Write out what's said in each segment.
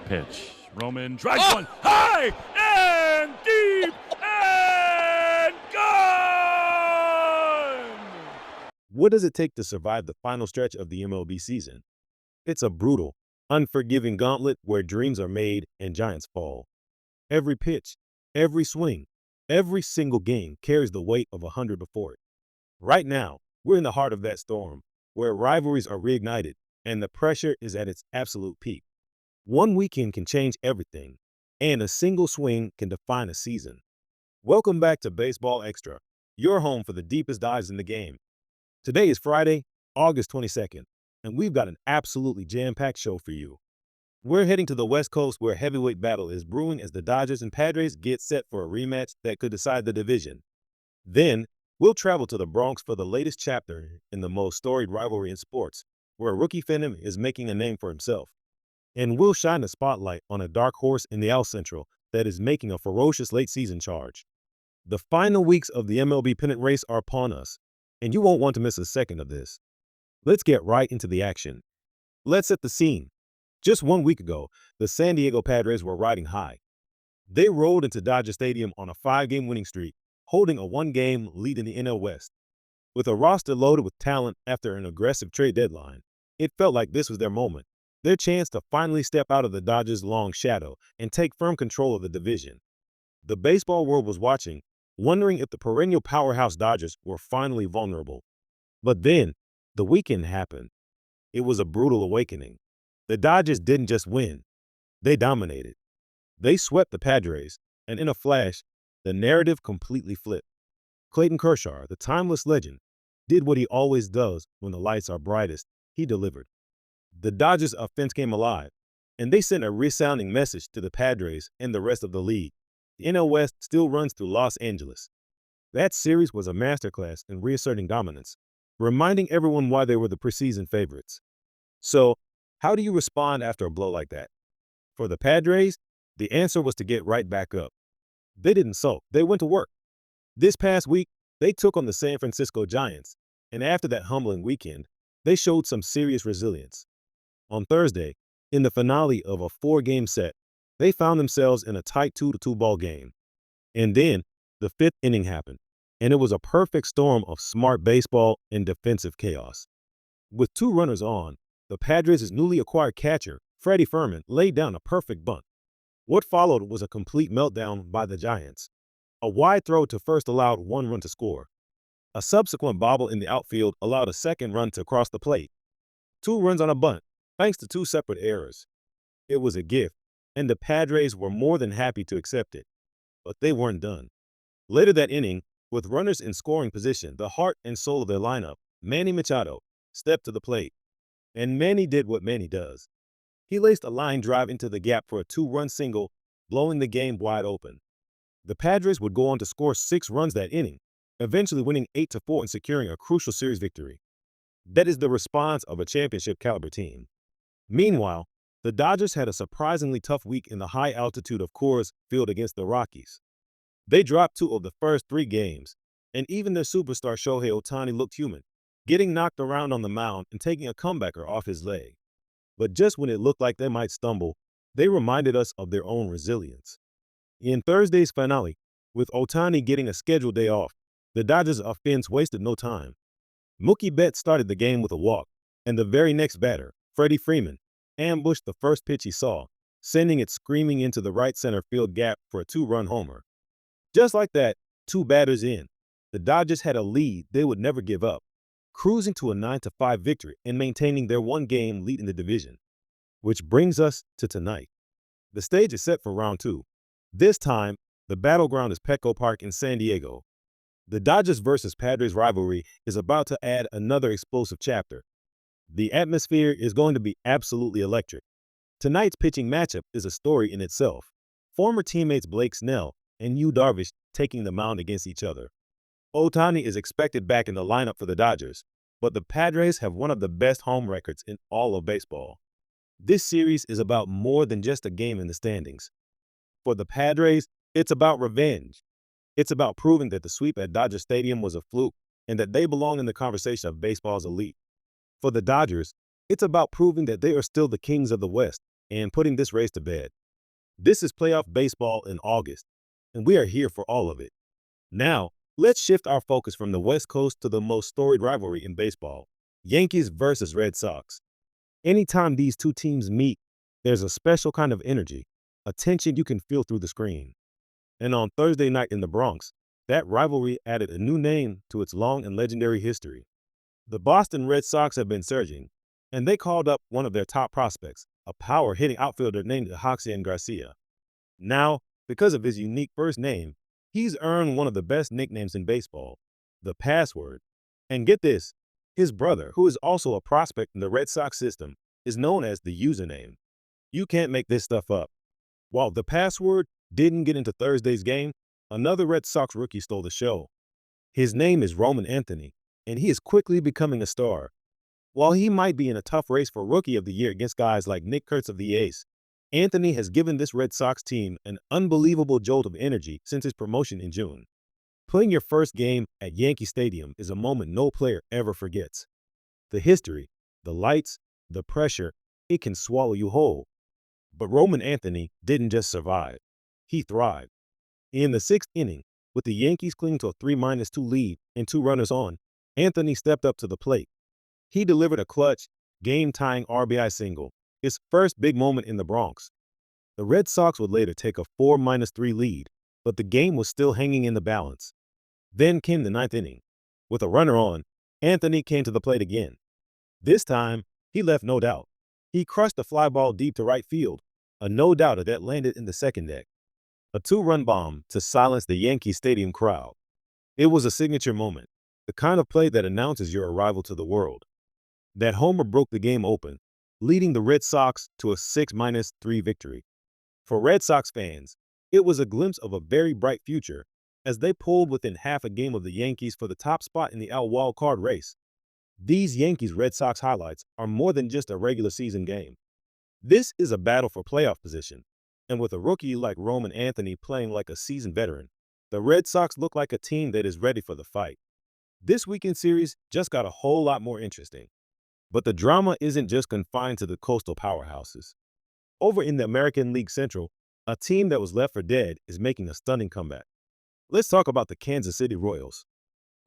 Pitch. Roman drives one high and deep and gone! What does it take to survive the final stretch of the MLB season? It's a brutal, unforgiving gauntlet where dreams are made and giants fall. Every pitch, every swing, every single game carries the weight of 100 before it. Right now, we're in the heart of that storm, where rivalries are reignited and the pressure is at its absolute peak. One weekend can change everything, and a single swing can define a season. Welcome back to Baseball Extra, your home for the deepest dives in the game. Today is Friday, August 22nd, and we've got an absolutely jam-packed show for you. We're heading to the West Coast where a heavyweight battle is brewing as the Dodgers and Padres get set for a rematch that could decide the division. Then, we'll travel to the Bronx for the latest chapter in the most storied rivalry in sports, where rookie Phenom is making a name for himself. And we'll shine a spotlight on a dark horse in the Al Central that is making a ferocious late-season charge. The final weeks of the MLB pennant race are upon us, and you won't want to miss a second of this. Let's get right into the action. Let's set the scene. Just 1 week ago, the San Diego Padres were riding high. They rolled into Dodger Stadium on a 5-game winning streak, holding a 1-game lead in the NL West. With a roster loaded with talent after an aggressive trade deadline, it felt like this was their moment, their chance to finally step out of the Dodgers' long shadow and take firm control of the division. The baseball world was watching, wondering if the perennial powerhouse Dodgers were finally vulnerable. But then, the weekend happened. It was a brutal awakening. The Dodgers didn't just win, they dominated. They swept the Padres, and in a flash, the narrative completely flipped. Clayton Kershaw, the timeless legend, did what he always does when the lights are brightest. He delivered. The Dodgers' offense came alive, and they sent a resounding message to the Padres and the rest of the league. The NL West still runs through Los Angeles. That series was a masterclass in reasserting dominance, reminding everyone why they were the preseason favorites. So, how do you respond after a blow like that? For the Padres, the answer was to get right back up. They didn't sulk, they went to work. This past week, they took on the San Francisco Giants, and after that humbling weekend, they showed some serious resilience. On Thursday, in the finale of a 4-game set, they found themselves in a tight 2-2 ball game. And then, the 5th inning happened, and it was a perfect storm of smart baseball and defensive chaos. With 2 runners on, the Padres' newly acquired catcher, Freddie Fermin, laid down a perfect bunt. What followed was a complete meltdown by the Giants. A wide throw to first allowed 1 run to score. A subsequent bobble in the outfield allowed a second run to cross the plate. 2 runs on a bunt, thanks to 2 separate errors. It was a gift, and the Padres were more than happy to accept it. But they weren't done. Later that inning, with runners in scoring position, the heart and soul of their lineup, Manny Machado, stepped to the plate. And Manny did what Manny does. He laced a line drive into the gap for a 2-run single, blowing the game wide open. The Padres would go on to score 6 runs that inning, eventually winning 8-4 and securing a crucial series victory. That is the response of a championship-caliber team. Meanwhile, the Dodgers had a surprisingly tough week in the high altitude of Coors Field against the Rockies. They dropped 2 of the first 3 games, and even their superstar Shohei Ohtani looked human, getting knocked around on the mound and taking a comebacker off his leg. But just when it looked like they might stumble, they reminded us of their own resilience. In Thursday's finale, with Ohtani getting a scheduled day off, the Dodgers' offense wasted no time. Mookie Betts started the game with a walk, and the very next batter, Freddie Freeman, ambushed the first pitch he saw, sending it screaming into the right center field gap for a 2-run homer. Just like that, 2 batters in, the Dodgers had a lead they would never give up, cruising to a 9-5 victory and maintaining their 1-game lead in the division. Which brings us to tonight. The stage is set for round 2. This time, the battleground is Petco Park in San Diego. The Dodgers versus Padres rivalry is about to add another explosive chapter. The atmosphere is going to be absolutely electric. Tonight's pitching matchup is a story in itself. Former teammates Blake Snell and Yu Darvish taking the mound against each other. Ohtani is expected back in the lineup for the Dodgers, but the Padres have one of the best home records in all of baseball. This series is about more than just a game in the standings. For the Padres, it's about revenge. It's about proving that the sweep at Dodger Stadium was a fluke and that they belong in the conversation of baseball's elite. For the Dodgers, it's about proving that they are still the kings of the West and putting this race to bed. This is playoff baseball in August, and we are here for all of it. Now, let's shift our focus from the West Coast to the most storied rivalry in baseball, Yankees versus Red Sox. Anytime these two teams meet, there's a special kind of energy, a tension you can feel through the screen. And on Thursday night in the Bronx, that rivalry added a new name to its long and legendary history. The Boston Red Sox have been surging, and they called up one of their top prospects, a power-hitting outfielder named Ahaxian Garcia. Now, because of his unique first name, he's earned one of the best nicknames in baseball, the Password. And get this, his brother, who is also a prospect in the Red Sox system, is known as the Username. You can't make this stuff up. While the Password didn't get into Thursday's game, another Red Sox rookie stole the show. His name is Roman Anthony, and he is quickly becoming a star. While he might be in a tough race for Rookie of the Year against guys like Nick Kurtz of the A's, Anthony has given this Red Sox team an unbelievable jolt of energy since his promotion in June. Playing your first game at Yankee Stadium is a moment no player ever forgets. The history, the lights, the pressure, it can swallow you whole. But Roman Anthony didn't just survive. He thrived. In the sixth inning, with the Yankees clinging to a 3-2 lead and 2 runners on, Anthony stepped up to the plate. He delivered a clutch, game-tying RBI single, his first big moment in the Bronx. The Red Sox would later take a 4-3 lead, but the game was still hanging in the balance. Then came the ninth inning. With a runner on, Anthony came to the plate again. This time, he left no doubt. He crushed a fly ball deep to right field, a no-doubter that landed in the second deck. A 2-run bomb to silence the Yankee Stadium crowd. It was a signature moment, the kind of play that announces your arrival to the world. That homer broke the game open, leading the Red Sox to a 6-3 victory. For Red Sox fans, it was a glimpse of a very bright future as they pulled within half a game of the Yankees for the top spot in the AL wild card race. These Yankees-Red Sox highlights are more than just a regular season game. This is a battle for playoff position, and with a rookie like Roman Anthony playing like a seasoned veteran, the Red Sox look like a team that is ready for the fight. This weekend series just got a whole lot more interesting. But the drama isn't just confined to the coastal powerhouses. Over in the American League Central, a team that was left for dead is making a stunning comeback. Let's talk about the Kansas City Royals.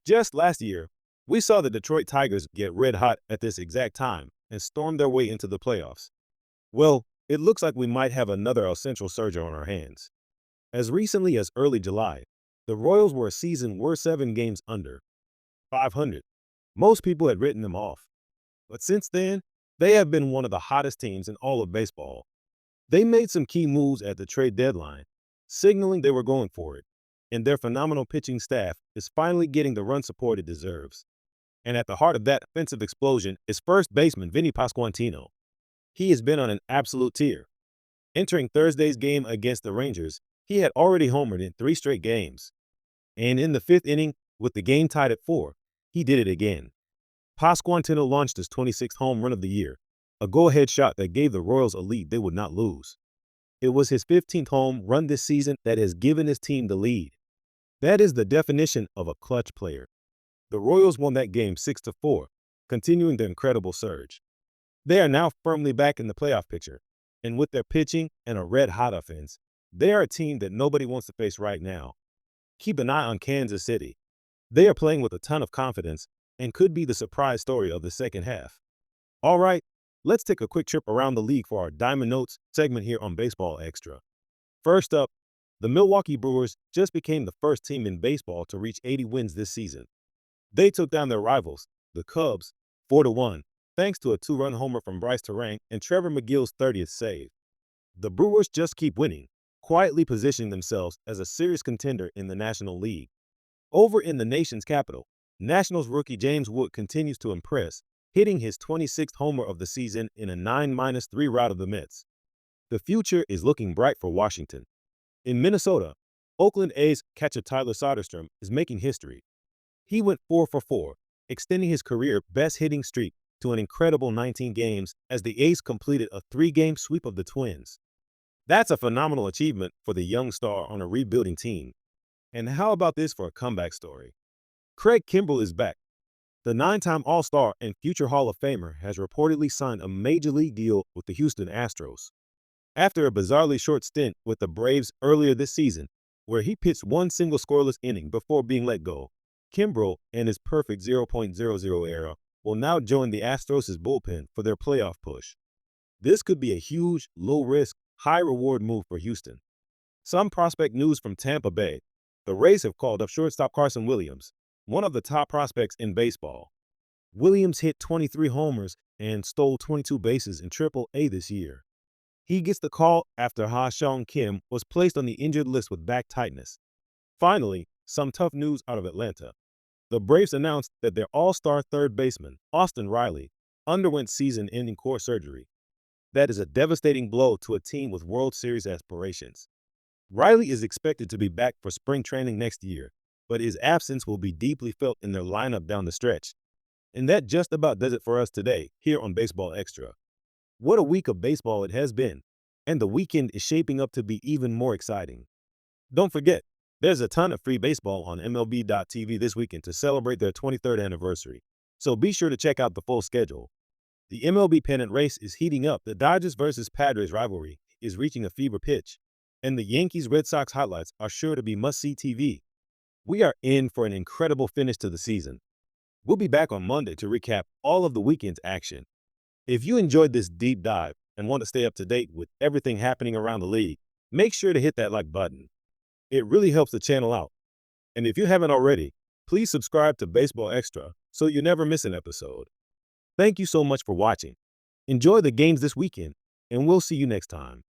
Just last year, we saw the Detroit Tigers get red hot at this exact time and storm their way into the playoffs. Well, it looks like we might have another El Central surger on our hands. As recently as early July, the Royals were a season worth 7 games under 500. Most people had written them off. But since then, they have been one of the hottest teams in all of baseball. They made some key moves at the trade deadline, signaling they were going for it, and their phenomenal pitching staff is finally getting the run support it deserves. And at the heart of that offensive explosion is first baseman Vinny Pasquantino. He has been on an absolute tear. Entering Thursday's game against the Rangers, he had already homered in 3 straight games. And in the 5th inning, with the game tied at 4, he did it again. Pasquantino launched his 26th home run of the year, a go-ahead shot that gave the Royals a lead they would not lose. It was his 15th home run this season that has given his team the lead. That is the definition of a clutch player. The Royals won that game 6-4, continuing their incredible surge. They are now firmly back in the playoff picture, and with their pitching and a red-hot offense, they are a team that nobody wants to face right now. Keep an eye on Kansas City. They are playing with a ton of confidence and could be the surprise story of the second half. All right, let's take a quick trip around the league for our Diamond Notes segment here on Baseball Extra. First up, the Milwaukee Brewers just became the first team in baseball to reach 80 wins this season. They took down their rivals, the Cubs, 4-1, thanks to a 2-run homer from Bryce Terang and Trevor McGill's 30th save. The Brewers just keep winning, quietly positioning themselves as a serious contender in the National League. Over in the nation's capital, Nationals rookie James Wood continues to impress, hitting his 26th homer of the season in a 9-3 rout of the Mets. The future is looking bright for Washington. In Minnesota, Oakland A's catcher Tyler Soderstrom is making history. He went 4 for 4, extending his career best hitting streak to an incredible 19 games as the A's completed a 3-game sweep of the Twins. That's a phenomenal achievement for the young star on a rebuilding team. And how about this for a comeback story? Craig Kimbrell is back. The 9-time All-Star and future Hall of Famer has reportedly signed a major league deal with the Houston Astros. After a bizarrely short stint with the Braves earlier this season, where he pitched one single scoreless inning before being let go, Kimbrel and his perfect 0.00 era will now join the Astros' bullpen for their playoff push. This could be a huge, low-risk, high-reward move for Houston. Some prospect news from Tampa Bay. The Rays have called up shortstop Carson Williams, one of the top prospects in baseball. Williams hit 23 homers and stole 22 bases in Triple-A this year. He gets the call after Ha-Seong Kim was placed on the injured list with back tightness. Finally, some tough news out of Atlanta. The Braves announced that their all-star third baseman, Austin Riley, underwent season-ending core surgery. That is a devastating blow to a team with World Series aspirations. Riley is expected to be back for spring training next year, but his absence will be deeply felt in their lineup down the stretch. And that just about does it for us today, here on Baseball Extra. What a week of baseball it has been, and the weekend is shaping up to be even more exciting. Don't forget, there's a ton of free baseball on MLB.tv this weekend to celebrate their 23rd anniversary, so be sure to check out the full schedule. The MLB pennant race is heating up. The Dodgers versus Padres rivalry is reaching a fever pitch, and the Yankees-Red Sox highlights are sure to be must-see TV. We are in for an incredible finish to the season. We'll be back on Monday to recap all of the weekend's action. If you enjoyed this deep dive and want to stay up to date with everything happening around the league, make sure to hit that like button. It really helps the channel out. And if you haven't already, please subscribe to Baseball Extra so you never miss an episode. Thank you so much for watching. Enjoy the games this weekend, and we'll see you next time.